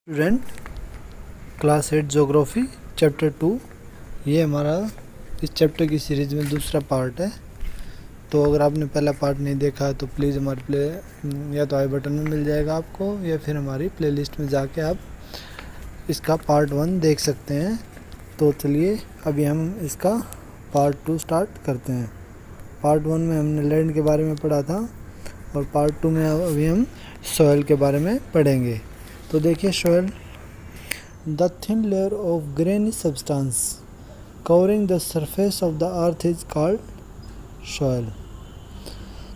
Student, class 8 geography chapter 2। ये हमारा इस चैप्टर की सीरीज़ में दूसरा पार्ट है। तो अगर आपने पहला पार्ट नहीं देखा तो प्लीज़ हमारे या तो आई बटन में मिल जाएगा आपको, या फिर हमारी प्लेलिस्ट में जाके आप इसका पार्ट 1 देख सकते हैं। तो चलिए अभी हम इसका पार्ट 2 स्टार्ट करते हैं। पार्ट 1 में हमने लैंड के बारे में पढ़ा था और पार्ट 2 में अभी हम सॉइल के बारे में पढ़ेंगे। तो देखिए, soil the thin layer of granny substance covering the surface of the earth is called soil.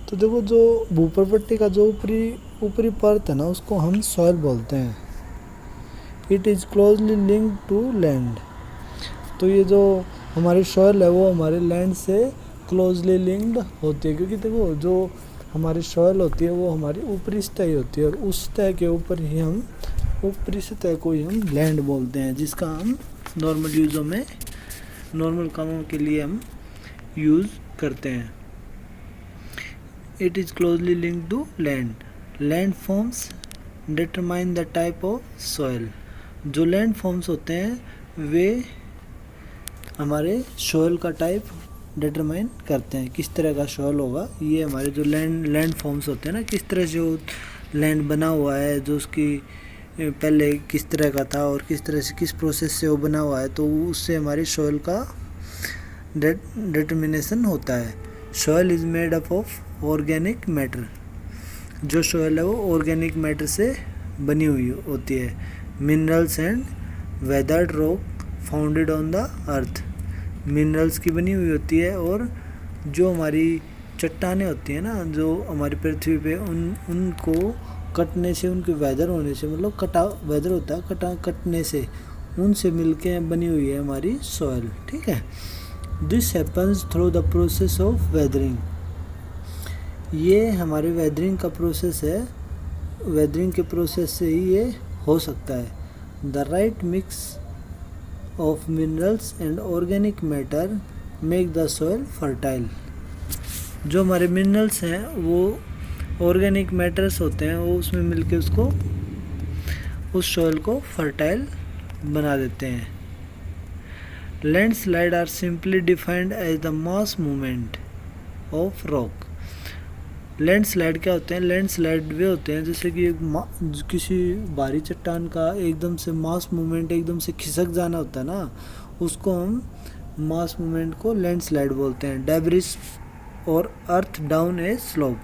तो देखो, जो भूप्रपट्टी का जो ऊपरी परत है ना, उसको हम सॉइल बोलते हैं। It is closely linked to land. तो ये जो हमारी सॉइल है वो हमारे लैंड से क्लोजली लिंक्ड होती है, क्योंकि देखो जो हमारी सॉइल होती है वो हमारी ऊपरी सतह होती है और उस सतह के ऊपर ही हम ऊपरी सतह को ही हम लैंड बोलते हैं, जिसका हम नॉर्मल यूज़ों में नॉर्मल कामों के लिए हम यूज़ करते हैं। It is closely linked to land. Land forms determine the type of soil. जो लैंड फॉर्म्स होते हैं वे हमारे सॉइल का टाइप डिटरमाइन करते हैं, किस तरह का सॉइल होगा। ये हमारे जो लैंड फॉर्म्स होते हैं ना, किस तरह से वो लैंड बना हुआ है, जो उसकी पहले किस तरह का था और किस तरह से किस प्रोसेस से वो बना हुआ है, तो उससे हमारी सॉइल का डिटर्मिनेशन होता है। Soil is made up of organic matter. जो सॉइल है वो ऑर्गेनिक मैटर से बनी हुई होती है। Minerals and weathered rock founded on the earth. Minerals की बनी हुई होती है, और जो हमारी चट्टानें होती हैं ना, जो हमारी पृथ्वी पे उनको कटने से, उनके वेदर होने से, मतलब कटा वेदर होता है कटने से, उनसे मिलके बनी हुई है हमारी सॉइल। ठीक है। This happens through the process of weathering. ये हमारे वेदरिंग का प्रोसेस है। वेदरिंग के प्रोसेस से ही ये हो सकता है। The right mix of minerals and organic matter make the soil fertile. जो हमारे मिनरल्स हैं वो ऑर्गेनिक मैटर्स होते हैं, वो उसमें मिलके उस सॉइल को फर्टाइल बना देते हैं। Landslide are simply defined as the mass movement of rock. Landslide क्या होते हैं? लैंडस्लाइड वे होते हैं जैसे कि किसी भारी चट्टान का एकदम से मास मूवमेंट, एकदम से खिसक जाना होता है ना, उसको हम मास मूवमेंट को लैंडस्लाइड बोलते हैं। डेब्रिस और अर्थ डाउन ए स्लोप।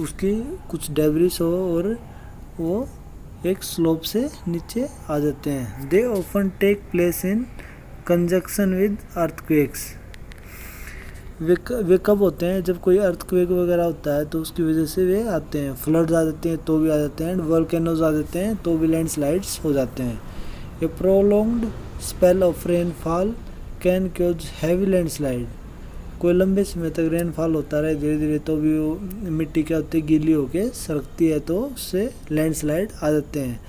उसकी कुछ डेब्रिस हो और वो एक स्लोप से नीचे आ जाते हैं। They often take place in conjunction with earthquakes. वे कब होते हैं? जब कोई अर्थक्वेक वगैरह होता है तो उसकी वजह से वे आते हैं। फ्लड्स आ जाते हैं तो भी आ जाते हैं, वोल्केनोज आ जाते हैं तो भी लैंडस्लाइड्स हो जाते हैं। A prolonged spell of rainfall can cause heavy landslide. कोई लंबे समय तक रेनफॉल होता रहे धीरे धीरे तो भी वो मिट्टी क्या होती है, गीली होके सरकती है, तो उससे लैंडस्लाइड आ जाते हैं।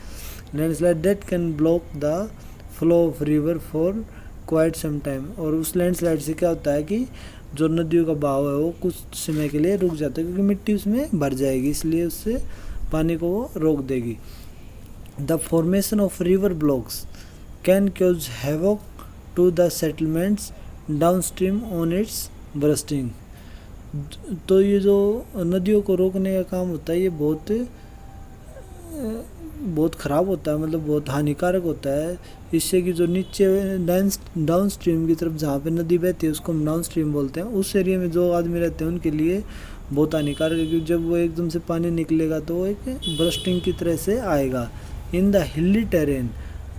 Landslide that can block the flow of river for quite some time. और उस लैंडस्लाइड से क्या होता है कि जो नदियों का बहाव है वो कुछ समय के लिए रुक जाता है, क्योंकि मिट्टी उसमें भर जाएगी, इसलिए उससे पानी को वो रोक देगी। The formation of river blocks can cause havoc to the settlements downstream on its bursting. तो ये जो नदियों को रोकने का काम होता है ये बहुत ख़राब होता है, मतलब बहुत हानिकारक होता है। इससे कि जो नीचे डाउन स्ट्रीम की तरफ जहाँ पे नदी बहती है उसको हम डाउन स्ट्रीम बोलते हैं, उस एरिया में जो आदमी रहते हैं उनके लिए बहुत हानिकारक है, क्योंकि जब वो एकदम से पानी निकलेगा तो वो एक बरस्टिंग की तरह से आएगा। इन द हिली टेरेन,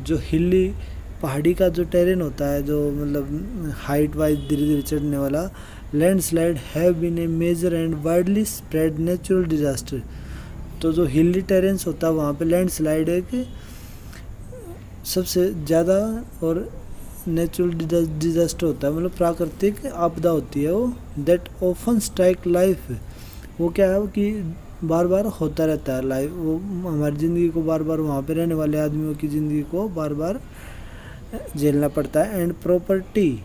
जो हिली पहाड़ी का जो टेरेन होता है, जो मतलब हाइट वाइज धीरे धीरे चढ़ने वाला, landslide have been a major and widely spread natural disaster. तो जो हिली टेरेन्स होता है वहाँ पे लैंडस्लाइड एक सबसे ज़्यादा और नेचुरल डिजास्टर होता है, मतलब प्राकृतिक आपदा होती है वो। That often strike life. वो क्या है कि बार बार होता रहता है लाइफ, वो हमारी ज़िंदगी को बार बार, वहाँ पे रहने वाले आदमियों की ज़िंदगी को बार बार झेलना पड़ता है। एंड प्रॉपर्टी,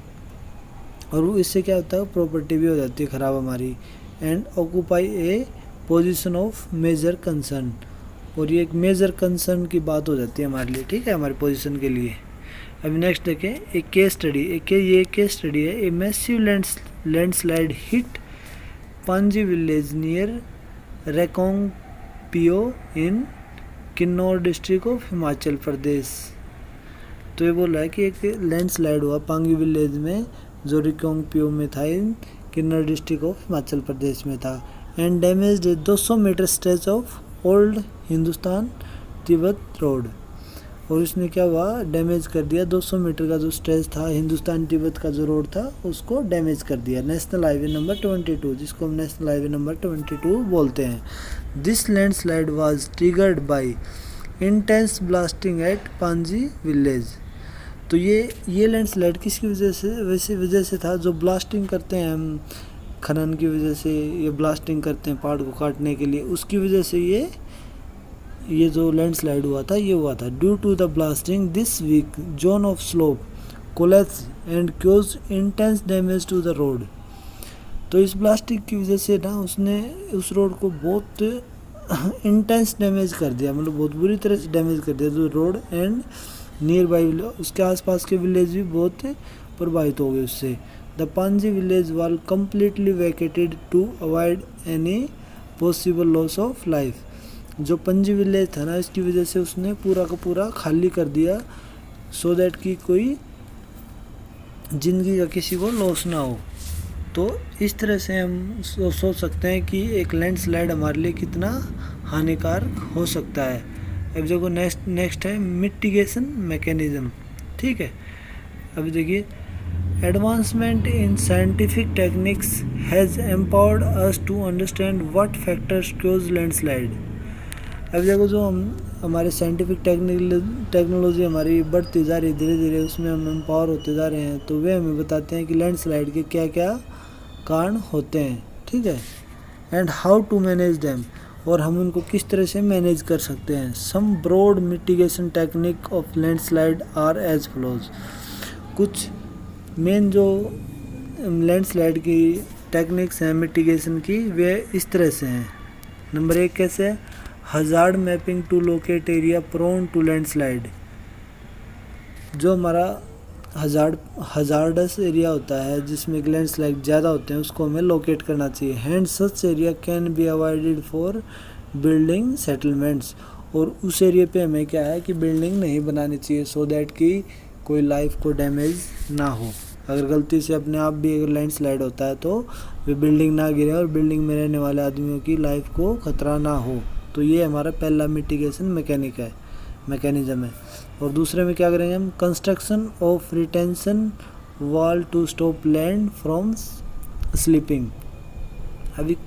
और इससे क्या होता है, प्रॉपर्टी भी हो जाती है ख़राब हमारी। And occupy a position of major concern. और ये एक मेजर कंसर्न की बात हो जाती है हमारे लिए, ठीक है, हमारी पोजीशन के लिए। अभी नेक्स्ट देखें, एक केस स्टडी, ये केस स्टडी है। A massive landslide hit Pangi village near Reckong Peo in Kinnaur district of Himachal Pradesh. तो ये बोल रहा है कि एक लैंडस्लाइड हुआ पांगी विलेज में जो रिकोंगपियो में था, in Kinnaur district of Himachal Pradesh में था। And damaged 200 metre stretch of old Hindustan Tibet road. और उसने क्या हुआ, डैमेज कर दिया 200 मीटर का जो स्ट्रेच था, हिंदुस्तान तिब्बत का जो रोड था उसको डैमेज कर दिया। नेशनल हाईवे नंबर 22, जिसको हम नेशनल हाईवे नंबर 22 बोलते हैं। This landslide was triggered by intense blasting at Panji village. तो ये लैंडस्लाइड किसकी वजह से था, जो ब्लास्टिंग करते हैं हम खनन की वजह से, ये ब्लास्टिंग करते हैं पहाड़ को काटने के लिए, उसकी वजह से ये जो लैंडस्लाइड हुआ था ये हुआ था। Due to the blasting this weak zone of slope collapsed and cause intense damage to the road. तो इस ब्लास्टिंग की वजह से ना उसने उस रोड को बहुत इंटेंस डैमेज कर दिया, मतलब बहुत बुरी तरह से डैमेज कर दिया जो रोड। एंड नियर बाई उसके आसपास के विलेज भी बहुत प्रभावित हो गए उससे। The Panji village was completely vacated to avoid any possible loss of life. जो पंजी विलेज था ना, इसकी वजह से उसने पूरा का पूरा खाली कर दिया, सो दैट कि कोई ज़िंदगी का किसी को लॉस ना हो। तो इस तरह से हम सोच सकते हैं कि एक लैंडस्लाइड हमारे लिए कितना हानिकारक हो सकता है। अब देखो नेक्स्ट है मिटिगेशन मैकेनिज्म, ठीक है। अभी देखिए, advancement in scientific techniques has empowered us to understand what factors cause landslide. अब देखो, जो हमारे साइंटिफिक टेक्नोलॉजी हमारी बढ़ती जा रही है धीरे धीरे, उसमें हम एम्पावर होते जा रहे हैं, तो वे हमें बताते हैं कि लैंडस्लाइड के क्या क्या कारण होते हैं, ठीक है। And how to manage them, और हम उनको किस तरह से मैनेज कर सकते हैं। Some broad mitigation technique of landslide are as follows. कुछ मेन जो लैंडस्लाइड की टेक्निक्स हैं मिटिगेशन की, वे इस तरह से हैं। नंबर 1 कैसे है, hazard mapping to locate area prone to landslide. जो हमारा हजार्डस एरिया होता है जिसमें लैंडस्लाइड ज़्यादा होते हैं, उसको हमें लोकेट करना चाहिए। Hand such area can be avoided for building settlements. और उस एरिया पे हमें क्या है कि बिल्डिंग नहीं बनानी चाहिए, सो दैट कि कोई लाइफ को डैमेज ना हो। अगर गलती से अपने आप भी अगर लैंडस्लाइड होता है तो वे बिल्डिंग ना गिरे और बिल्डिंग में रहने वाले आदमियों की लाइफ को खतरा ना हो। तो ये हमारा पहला मिटिगेशन मैकेनिज्म है। और दूसरे में क्या करेंगे हम, construction of retention wall to stop land from slipping. अभी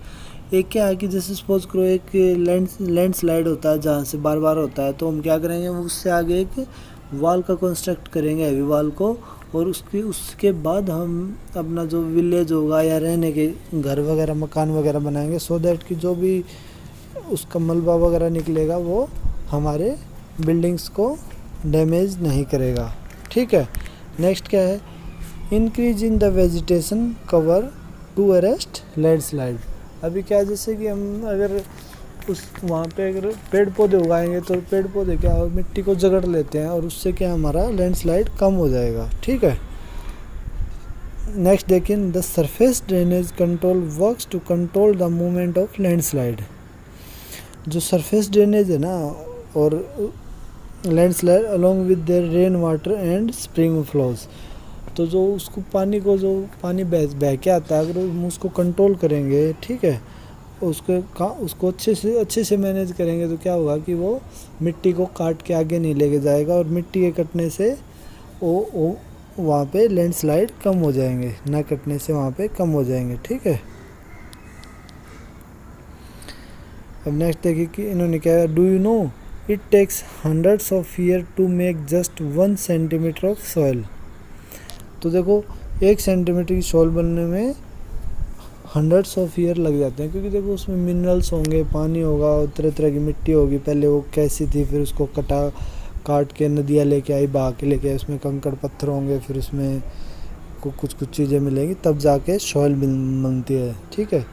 एक क्या है कि जैसे सपोज करो एक लैंडस्लाइड होता है जहाँ से बार बार होता है, तो हम क्या करेंगे, उससे आगे एक वॉल का कंस्ट्रक्ट करेंगे, हैवी वॉल को। और उसके बाद हम अपना जो विलेज होगा या रहने के घर वगैरह मकान वगैरह बनाएंगे, सो दैट कि जो भी उसका मलबा वगैरह निकलेगा वो हमारे बिल्डिंग्स को डैमेज नहीं करेगा, ठीक है। नेक्स्ट क्या है, increase in the vegetation cover to arrest landslide. अभी क्या है, जैसे कि हम अगर वहाँ पे अगर पेड़ पौधे उगाएंगे तो पेड़ पौधे क्या हो, मिट्टी को जकड़ लेते हैं और उससे क्या हमारा लैंडस्लाइड कम हो जाएगा, ठीक है। नेक्स्ट देखिए, the surface drainage control works to control the movement of landslide. जो सरफेस ड्रेनेज है ना, और landslide along with their rain water and spring flows. तो जो उसको पानी बह के आता है, अगर हम उसको कंट्रोल करेंगे, ठीक है, उसको अच्छे से मैनेज करेंगे, तो क्या होगा कि वो मिट्टी को काट के आगे नहीं लेके जाएगा, और मिट्टी के कटने से वो वहाँ पे लैंडस्लाइड कम हो जाएंगे, ना कटने से वहाँ पे कम हो जाएंगे, ठीक है। अब नेक्स्ट देखिए कि इन्होंने क्या, do you know it takes hundreds of year to make just 1 centimetre of soil. तो देखो 1 सेंटीमीटर की सॉइल बनने में हंड्रेड्स ऑफ ईयर लग जाते हैं, क्योंकि देखो उसमें मिनरल्स होंगे, पानी होगा और तरह तरह की मिट्टी होगी। पहले वो कैसी थी, फिर उसको काट के नदियाँ लेके आई, बहा के लेके आई, उसमें कंकड़ पत्थर होंगे, फिर उसमें कुछ चीज़ें मिलेंगी, तब जाके सॉइल बनती है, ठीक है।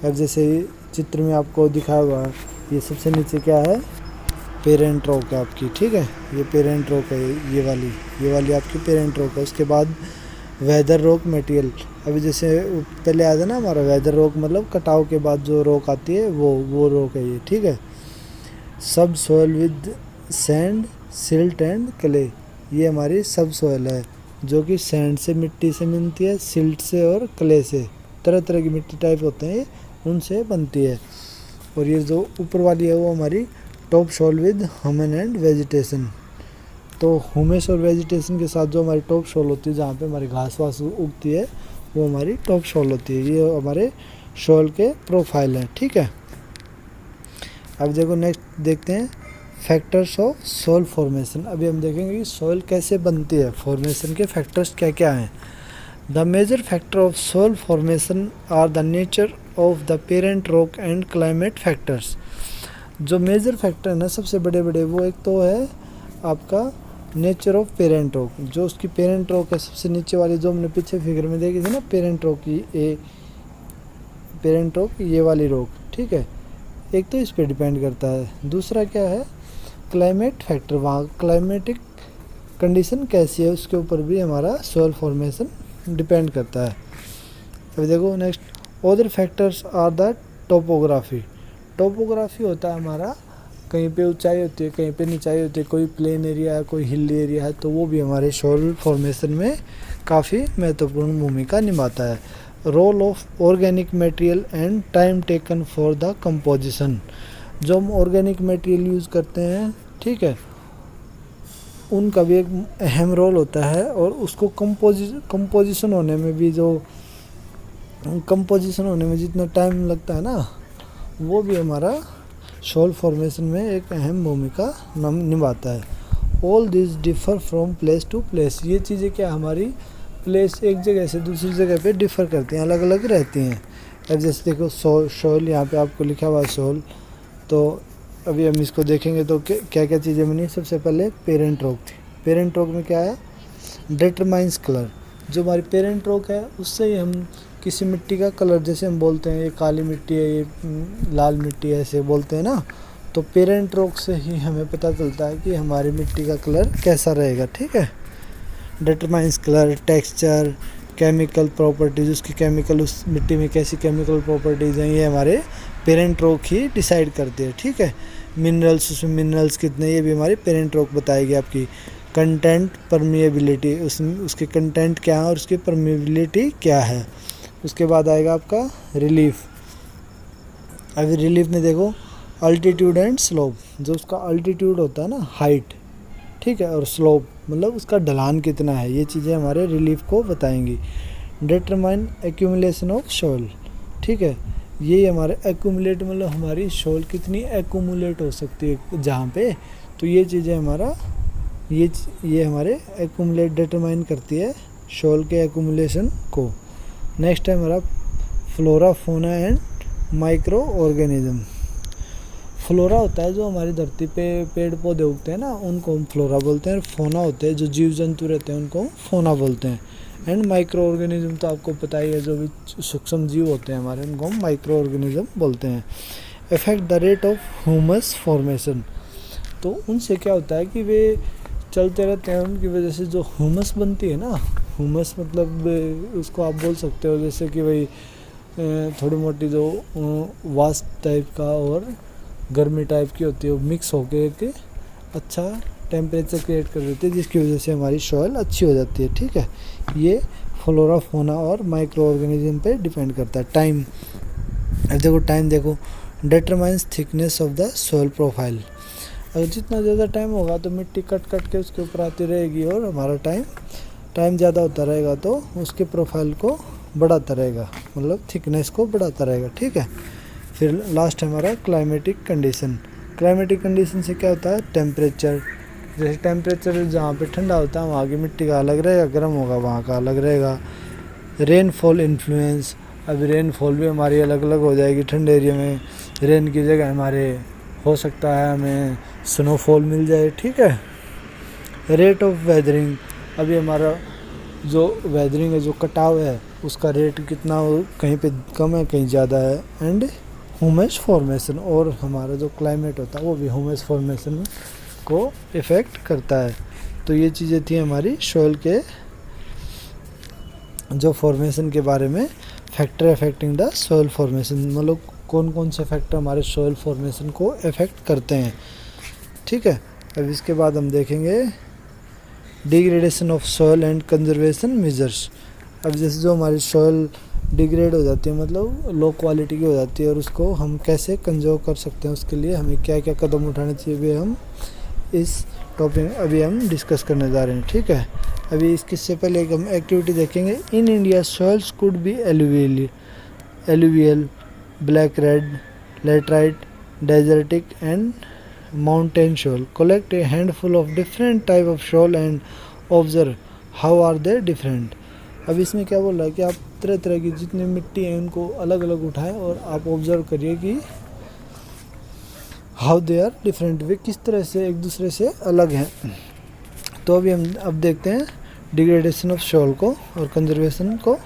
अब जैसे चित्र में आपको दिखाया हुआ है, ये सबसे नीचे क्या है, पेरेंट रॉक है आपकी, ठीक है, ये पेरेंट रॉक है, ये वाली आपकी पेरेंट रॉक है। उसके बाद वेदर रॉक मटेरियल, अभी जैसे पहले आया था ना हमारा वेदर रॉक, मतलब कटाव के बाद जो रॉक आती है वो रॉक है ये, ठीक है। सब soil with sand silt and clay, ये हमारी सब सोयल है जो कि सैंड से, मिट्टी से मिलती है, सिल्ट से और क्ले से, तरह तरह की मिट्टी टाइप होते हैं ये, उनसे बनती है। और ये जो ऊपर वाली है वो हमारी top soil with human and vegetation, तो ह्यूमस और वेजिटेशन के साथ जो हमारी टॉप सोल होती है, जहाँ पे हमारी घास वास उगती है, वो हमारी टॉप सोल होती है। ये हमारे सोल के प्रोफाइल हैं, ठीक है। अब देखो नेक्स्ट देखते हैं फैक्टर्स ऑफ सोल फॉर्मेशन। अभी हम देखेंगे कि सोल कैसे बनती है, फॉर्मेशन के फैक्टर्स क्या क्या हैं। The major factor of soil formation are the nature of the parent rock and climate factors. जो मेजर फैक्टर है ना सबसे बड़े बड़े, वो एक तो है आपका नेचर ऑफ पेरेंट रॉक, जो उसकी पेरेंट रॉक है सबसे नीचे वाली, जो हमने पीछे फिगर में देखी थी ना, पेरेंट रॉक की पेरेंट रॉक ये वाली रॉक, ठीक है। एक तो इस पे डिपेंड करता है। दूसरा क्या है, क्लाइमेट फैक्टर, वहाँ क्लाइमेटिक कंडीशन कैसी है उसके ऊपर भी हमारा सोइल फॉर्मेशन डिपेंड करता है। अभी देखो next, other factors are the topography. Topography होता है हमारा, कहीं पे ऊंचाई होती है, कहीं पे निचाई होती है, कोई प्लेन एरिया है, कोई हिल एरिया है, तो वो भी हमारे सोइल फॉर्मेशन में काफ़ी महत्वपूर्ण भूमिका निभाता है। Role of organic material and time taken for the composition. जो हम ऑर्गेनिक मटेरियल यूज़ करते हैं, ठीक है, उनका भी एक अहम रोल होता है, और उसको कंपोजिशन होने में भी, जो कंपोजिशन होने में जितना टाइम लगता है ना, वो भी हमारा सोइल फॉर्मेशन में एक अहम भूमिका निभाता है। All this differ from place to place. ये चीज़ें क्या हमारी प्लेस एक जगह से दूसरी जगह पे डिफ़र करती हैं, अलग अलग रहती हैं। अब जैसे देखो सोइल, यहाँ पे आपको लिखा हुआ है सोइल, तो अभी हम इसको देखेंगे तो क्या क्या चीज़ें बनी। सबसे पहले पेरेंट रॉक थी। पेरेंट रॉक में क्या है, डिटरमाइंस कलर। जो हमारी पेरेंट रॉक है उससे ही हम किसी मिट्टी का कलर, जैसे हम बोलते हैं ये काली मिट्टी है, ये लाल मिट्टी है, ऐसे बोलते हैं ना, तो पेरेंट रॉक से ही हमें पता चलता है कि हमारी मिट्टी का कलर कैसा रहेगा, ठीक है। Determines colour, texture, chemical properties, उसकी केमिकल, उस मिट्टी में कैसी केमिकल प्रॉपर्टीज़ हैं, ये हमारे पेरेंट रॉक ही डिसाइड करते हैं, ठीक है। मिनरल्स, उसमें मिनरल्स कितने, ये भी हमारी पेरेंट रॉक बताएगी। आपकी कंटेंट, परमिएबिलिटी, उसके कंटेंट क्या है और उसकी परमिएबिलिटी क्या है। उसके बाद आएगा आपका रिलीफ। अभी रिलीफ में देखो अल्टीट्यूड एंड स्लोप। जो उसका अल्टीट्यूड होता है ना, हाइट, ठीक है, और स्लोप मतलब उसका ढलान कितना है, ये चीज़ें हमारे रिलीफ को बताएंगी। डिटरमाइन एक्यूमुलेशन ऑफ सोइल, ठीक है, ये हमारे एक्यूमुलेट, मतलब हमारी सोइल कितनी एक्यूमुलेट हो सकती है जहाँ पे, तो ये चीज़ें हमारा ये हमारे एक्यूमुलेट डिटरमाइन करती है सोइल के एक्यूमुलेशन को। नेक्स्ट है हमारा फ्लोरा, फोना एंड माइक्रो ऑर्गेनिज्म। फ्लोरा होता है जो हमारी धरती पे पेड़ पौधे उगते हैं ना, उनको हम फ्लोरा बोलते हैं। फोना होते हैं जो जीव जंतु रहते हैं, उनको हम फोना बोलते हैं। एंड माइक्रो ऑर्गेनिज्म तो आपको पता ही है, जो भी सूक्ष्म जीव होते हैं हमारे, उनको हम माइक्रो ऑर्गेनिज्म बोलते हैं। Effect the rate of humus formation, तो उनसे क्या होता है कि वे चलते रहते हैं, उनकी वजह से जो ह्यूमस बनती है ना, ह्यूमस मतलब उसको आप बोल सकते हो जैसे कि भाई थोड़ी मोटी जो वास्ट टाइप का और गर्मी टाइप की होती है, वो मिक्स होकर एक अच्छा टेम्परेचर क्रिएट कर देती है, जिसकी वजह से हमारी सॉइल अच्छी हो जाती है, ठीक है। ये फ्लोरा, फोना और माइक्रो ऑर्गेनिज्म पे डिपेंड करता है। टाइम, अब देखो टाइम देखो, determines thickness of the soil profile. अगर जितना ज़्यादा टाइम होगा तो मिट्टी कट कट के उसके ऊपर आती रहेगी, और हमारा टाइम ज़्यादा होता रहेगा तो उसके प्रोफाइल को बढ़ाता रहेगा, मतलब थिकनेस को बढ़ाता रहेगा, ठीक है। फिर लास्ट है हमारा क्लाइमेटिक कंडीशन। क्लाइमेटिक कंडीशन से क्या होता है, टेम्परेचर। जैसे टेम्परेचर जहाँ पे ठंडा होता है वहाँ की मिट्टी का अलग रहेगा, गर्म होगा वहाँ का अलग रहेगा। रेनफॉल इन्फ्लुएंस, अभी रेनफॉल भी हमारी अलग अलग हो जाएगी। ठंडे एरिया में रेन की जगह हमारे हो सकता है हमें स्नोफॉल मिल जाए, ठीक है। रेट ऑफ वेदरिंग, अभी हमारा जो वेदरिंग है, जो कटाव है, उसका रेट कितना, कहीं पे कम है कहीं ज़्यादा है। एंड ह्यूमस फॉर्मेशन, और हमारा जो क्लाइमेट होता है वो भी ह्यूमस फॉर्मेशन को इफ़ेक्ट करता है। तो ये चीज़ें थी हमारी सॉइल के जो फॉर्मेशन के बारे में, factor affecting the soil formation, मतलब कौन कौन से फैक्टर हमारे सॉइल फॉर्मेशन को अफेक्ट करते हैं। ठीक है, अब इसके बाद हम देखेंगे degradation of soil and conservation measures. अब जैसे जो हमारी सॉइल डिग्रेड हो जाती है, मतलब लो क्वालिटी की हो जाती है, और उसको हम कैसे कंजर्व कर सकते हैं, उसके लिए हमें क्या क्या कदम उठाने चाहिए, भी हम इस टॉपिक अभी हम डिस्कस करने जा रहे हैं। ठीक है, अभी इससे पहले एक हम एक्टिविटी देखेंगे। In India soils could be alluvial, black red, laterite, desertic and mountain soil. Collect a handful of different type of soil and observe how are they different. अब इसमें क्या बोल रहा है कि आप तरह तरह की जितनी मिट्टी है उनको अलग अलग उठाएं और आप ऑब्जर्व करिए कि हाउ दे आर डिफरेंट, वे किस तरह से एक दूसरे से अलग हैं। तो अभी हम अब देखते हैं डिग्रेडेशन ऑफ सॉइल को और कंजर्वेशन को।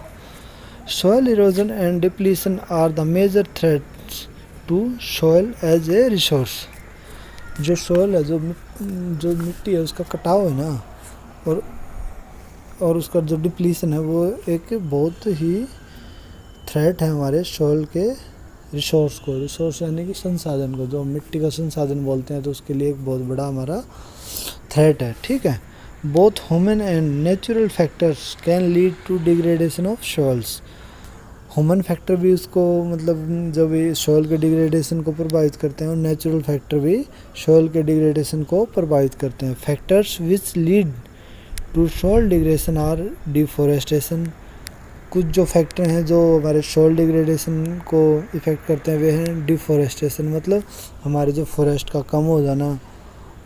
Soil erosion and depletion are the major threats to soil as a resource. जो सॉइल है, जो मिट्टी है, उसका कटाव है ना, और उसका जो डिप्लीशन है वो एक बहुत ही थ्रेट है हमारे सॉइल के रिसोर्स को। रिसोर्स यानी कि संसाधन को, जो मिट्टी का संसाधन बोलते हैं, तो उसके लिए एक बहुत बड़ा हमारा थ्रेट है। ठीक है, both human and natural factors can lead to degradation of soils. Human factor भी उसको, मतलब जब भी सॉइल के डिग्रेडेशन को प्रभावित करते हैं, और नेचुरल फैक्टर भी सॉइल के डिग्रेडेशन को प्रभावित करते हैं। Factors which lead to soil degradation are deforestation. कुछ जो फैक्टर हैं जो हमारे सॉइल डिग्रेडेशन को इफ़ेक्ट करते हैं वे हैं डिफॉरेस्टेशन, मतलब हमारे जो फॉरेस्ट का कम हो जाना,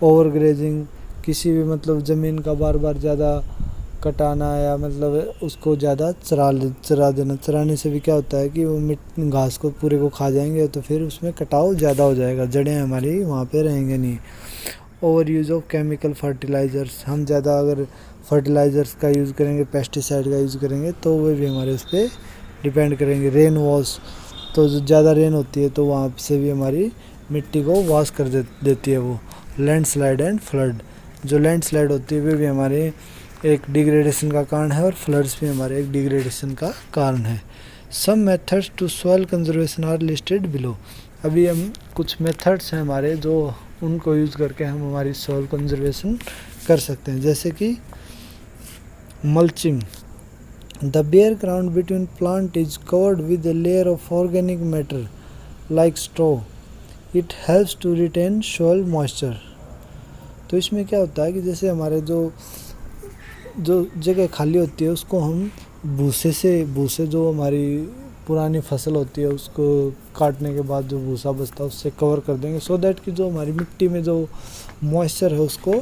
ओवरग्रेजिंग, किसी भी मतलब ज़मीन का बार बार ज़्यादा कटाना, या मतलब उसको ज़्यादा चरा देना। चराने से भी क्या होता है कि वो घास को पूरे को खा जाएंगे, तो फिर उसमें कटाव ज़्यादा हो जाएगा, जड़ें हमारी वहाँ पे रहेंगे नहीं। Over use of chemical fertilisers, हम ज़्यादा अगर फर्टिलाइज़र्स का यूज़ करेंगे, पेस्टिसाइड का यूज़ करेंगे, तो वो भी हमारे उस पर डिपेंड करेंगे। रेन वॉश, तो जो ज़्यादा रेन होती है तो वहाँ से भी हमारी मिट्टी को वॉश कर देती है वो। लैंडस्लाइड एंड फ्लड, जो लैंडस्लाइड होती है वे भी हमारे एक डिग्रेडेशन का कारण है, और फ्लड्स भी हमारे एक डिग्रेडेशन का कारण है। Some methods to soil conservation are listed below. अभी हम कुछ मेथड्स हैं हमारे, जो उनको यूज़ करके हम हमारी सॉइल कंजर्वेशन कर सकते हैं, जैसे कि mulching. The bare ground between plant is covered with a layer of organic matter like straw. It helps to retain soil moisture. तो इसमें क्या होता है कि जैसे हमारे जो जगह खाली होती है उसको हम भूसे जो हमारी पुरानी फसल होती है उसको काटने के बाद जो भूसा बचता है उससे कवर कर देंगे, सो दैट कि जो हमारी मिट्टी में जो मॉइस्चर है उसको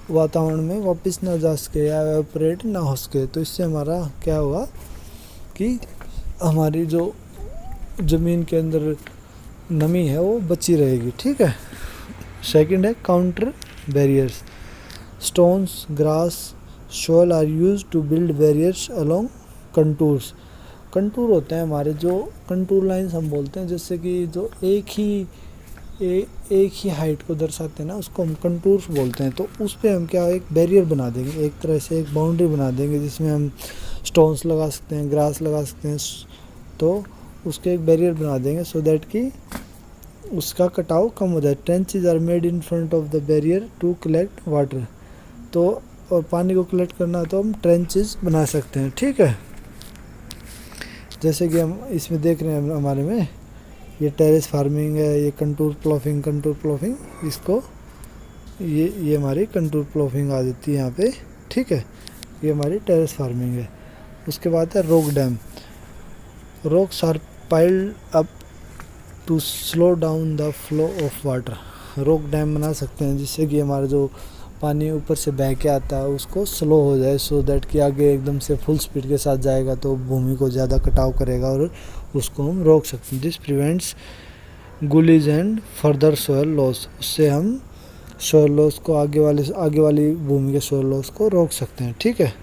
वातावरण में वापस ना जा सके या एवापोरेट ना हो सके। तो इससे हमारा क्या होगा कि हमारी जो ज़मीन के अंदर नमी है वो बची रहेगी। ठीक है, सेकंड है counter barriers. Stones, grass, soil are used to build barriers along contours. Contour होते हैं हमारे, जो कंटूर लाइंस हम बोलते हैं, जैसे कि जो एक ही हाइट को दर्शाते हैं ना, उसको हम कंटूर्स बोलते हैं। तो उस पे हम क्या एक बैरियर बना देंगे, एक तरह से एक बाउंड्री बना देंगे, जिसमें हम स्टोन्स लगा सकते हैं, ग्रास लगा सकते हैं, तो उसके एक बैरियर बना देंगे, सो दैट कि उसका कटाव कम हो जाए। Trenches are made in front of the barrier to collect water. तो और पानी को कलेक्ट करना तो हम ट्रेंचेस बना सकते हैं। ठीक है, जैसे कि हम इसमें देख रहे हैं हमारे में ये टेरेस फार्मिंग है, ये कंटूर प्लॉफिंग इसको ये हमारी कंटूर प्लॉफिंग आ जाती है यहाँ पे। ठीक है, ये हमारी टेरेस फार्मिंग है। उसके बाद है rock dam. Rocks are piled up to slow down the flow of water. Rock dam बना सकते हैं जिससे कि हमारा जो पानी ऊपर से बह के आता है उसको स्लो हो जाए, सो दैट कि आगे एकदम से फुल स्पीड के साथ जाएगा तो भूमि को ज़्यादा कटाव करेगा और उसको हम रोक सकते हैं। This prevents gullies and further soil loss. उससे हम सोयल लॉस को आगे वाली भूमि के सोयल लॉस को रोक सकते हैं। ठीक है,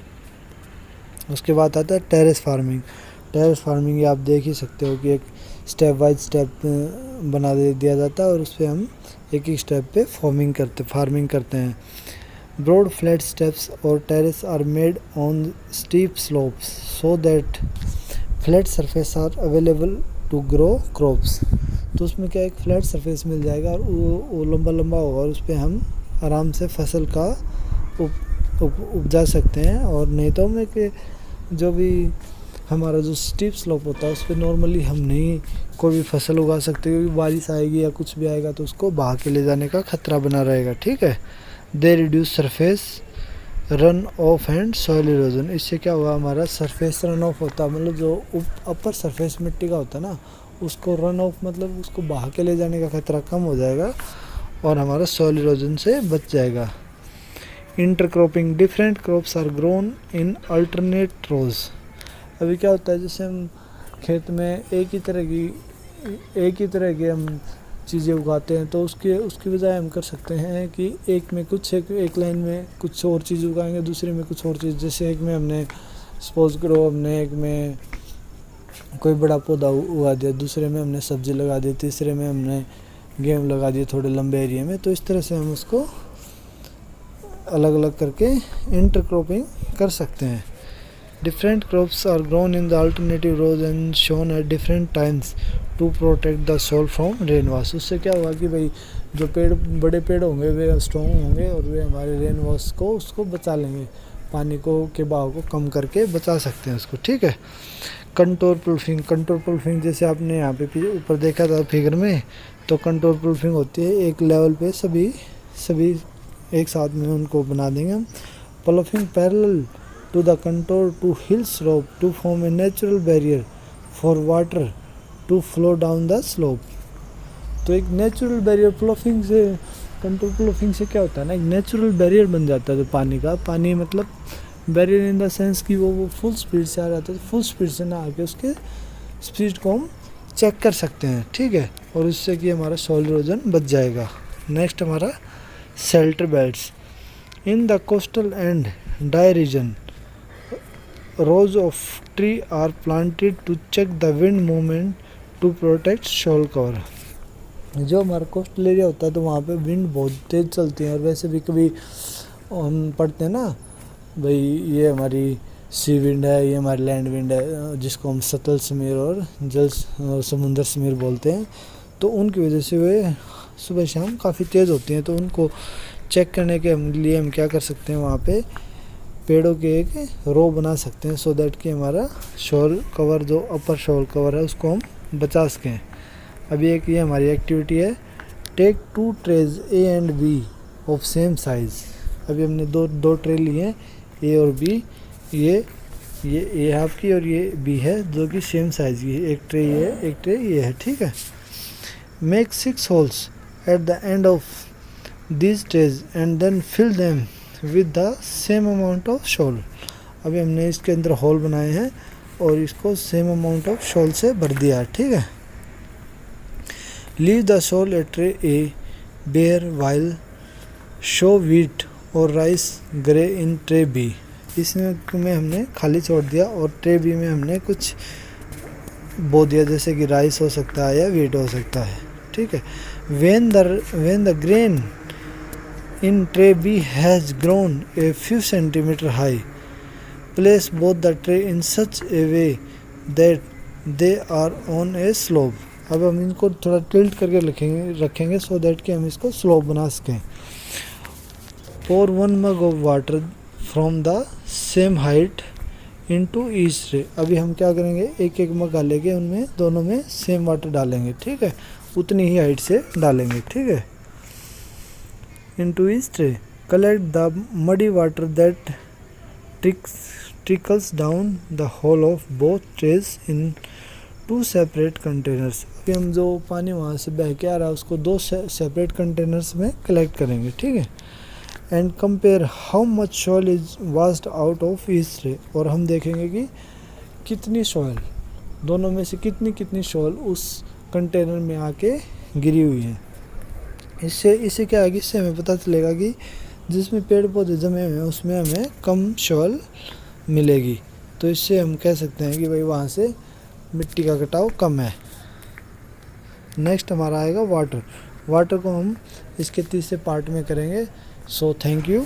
उसके बाद आता है टेरेस फार्मिंग। टेरेस फार्मिंग ये आप देख ही सकते हो कि एक स्टेप बाय स्टेप बना दिया जाता है और उस पर हम एक एक स्टेप पे फार्मिंग करते हैं। ब्रॉड फ्लैट स्टेप्स और terrace are made on steep slopes so that flat surface are available to grow crops. तो उसमें क्या एक फ्लैट सरफेस मिल जाएगा और वो लंबा लंबा होगा और उस पर हम आराम से फसल का उपजा सकते हैं। और नहीं तो हम एक जो भी हमारा जो स्टीप स्लोप होता है उस पर नॉर्मली हम नहीं कोई भी फसल उगा सकते, क्योंकि बारिश आएगी या कुछ भी आएगा तो उसको बहा के ले जाने का खतरा बना रहेगा। ठीक है। They reduce surface run of and soil erosion. इससे क्या हुआ, हमारा सरफेस रन ऑफ होता है, मतलब जो अपर सरफेस मिट्टी का होता है ना, उसको रन ऑफ मतलब उसको बहा के ले जाने का खतरा कम हो जाएगा और हमारा सॉइल इरोजन से बच जाएगा। Intercropping, different crops are grown in alternate rows. अभी क्या होता है, जैसे हम खेत में एक ही तरह की हम चीज़ें उगाते हैं तो उसकी बजाय हम कर सकते हैं कि एक लाइन में कुछ और चीज़ उगाएंगे, दूसरे में कुछ और चीज़। जैसे एक में हमने सपोज करो हमने एक में कोई बड़ा पौधा उगा दिया, दूसरे में हमने सब्जी लगा दी, तीसरे में हमने गेहूँ लगा दिए थोड़े लंबे एरिया में। तो इस तरह से हम उसको अलग अलग करके इंटरक्रॉपिंग कर सकते हैं। Different crops are grown in the alternative rows and sown at different times to protect the soil from rainwash। उससे क्या होगा कि भाई जो बड़े पेड़ होंगे वे स्ट्रॉन्ग होंगे और वे हमारे रेन वॉश को उसको बचा लेंगे, पानी को के बहाव को कम करके बचा सकते हैं उसको। ठीक है। कंटोर प्रूफिंग जैसे आपने यहाँ पे ऊपर देखा था फिगर में, तो कंटोर प्रूफिंग होती है एक लेवल पे सभी एक साथ में उनको बना देंगे हम। प्लॉफिंग parallel to the contour to hill slope to form a natural barrier for water to flow down the slope। तो एक नेचुरल बैरियर प्लॉफिंग से, कंटोर प्लॉफिंग से क्या होता है ना, एक नेचुरल बैरियर बन जाता है। तो पानी मतलब बैरियर इन द सेंस कि वो फुल स्पीड से आ जाता है, तो फुल स्पीड से ना आके उसके स्पीड को हम चेक कर सकते हैं। ठीक है। और इससे कि हमारा सॉइल इरोजन बच जाएगा। नेक्स्ट हमारा shelter belts in the coastal and dry region. Rows of tree are planted to check the wind movement to protect shoal cover। जो हमारा कोस्टल एरिया होता है तो वहाँ पे विंड बहुत तेज़ चलती है और वैसे भी कभी हम पढ़ते हैं ना भाई ये हमारी सी विंड है, ये हमारी लैंड विंड है, जिसको हम सतल समीर और समुंदर समीर बोलते हैं। तो उनकी वजह से वे सुबह शाम काफ़ी तेज़ होती हैं। तो उनको चेक करने के लिए हम क्या कर सकते हैं, वहाँ पे पेड़ों के एक रो बना सकते हैं सो दैट कि हमारा शॉल कवर जो अपर शॉल कवर है उसको हम बचा सकें। अभी एक ये हमारी एक्टिविटी है, take 2 trays A and B of same size. अभी हमने दो ट्रे लिए हैं, ए और बी। ये ए है आपकी और ये बी है, जो कि सेम साइज़ की है। एक ट्रे ये है, एक ट्रे ये है। ठीक है। Make 6 holes at the end of these trays and then fill them with the same amount of soil. अभी हमने इसके अंदर होल बनाए हैं और इसको सेम अमाउंट ऑफ शॉल से भर दिया है। ठीक है। Leave the soil at tray A bare while sow wheat और rice grain in tray B. इसमें हमने खाली छोड़ दिया और ट्रे बी में हमने कुछ बो दिया, जैसे कि राइस हो सकता है या व्हीट हो सकता है। ठीक है। When the grain in tray B has grown a few centimeter high, place both the tray in such a way that they are on a slope। अब हम इनको थोड़ा टिल्ट करके रखेंगे सो दैट कि हम इसको स्लोप बना सकें। pour 1 mug of water from the same height into each tray। अभी हम क्या करेंगे, एक एक मग डालेंगे, उनमें दोनों में सेम वाटर डालेंगे। ठीक है। उतनी ही हाइट से डालेंगे। ठीक है। into each tray, collect the muddy water that trickles down the hole of both trays in 2 separate containers। अभी हम जो पानी वहाँ से बह के आ रहा है उसको 2 सेपरेट कंटेनर्स में कलेक्ट करेंगे। ठीक है। And compare how much soil is washed out of each tray. और हम देखेंगे कि कितनी सॉइल, दोनों में से कितनी सॉइल उस कंटेनर में आके गिरी हुई है। इससे क्या है कि इससे हमें पता चलेगा कि जिसमें पेड़ पौधे जमे हुए हैं उसमें हमें कम सॉइल मिलेगी। तो इससे हम कह सकते हैं कि भाई वहाँ से मिट्टी का कटाव कम है। नेक्स्ट हमारा आएगा वाटर। वाटर को हम इसके तीसरे पार्ट में करेंगे। So thank you.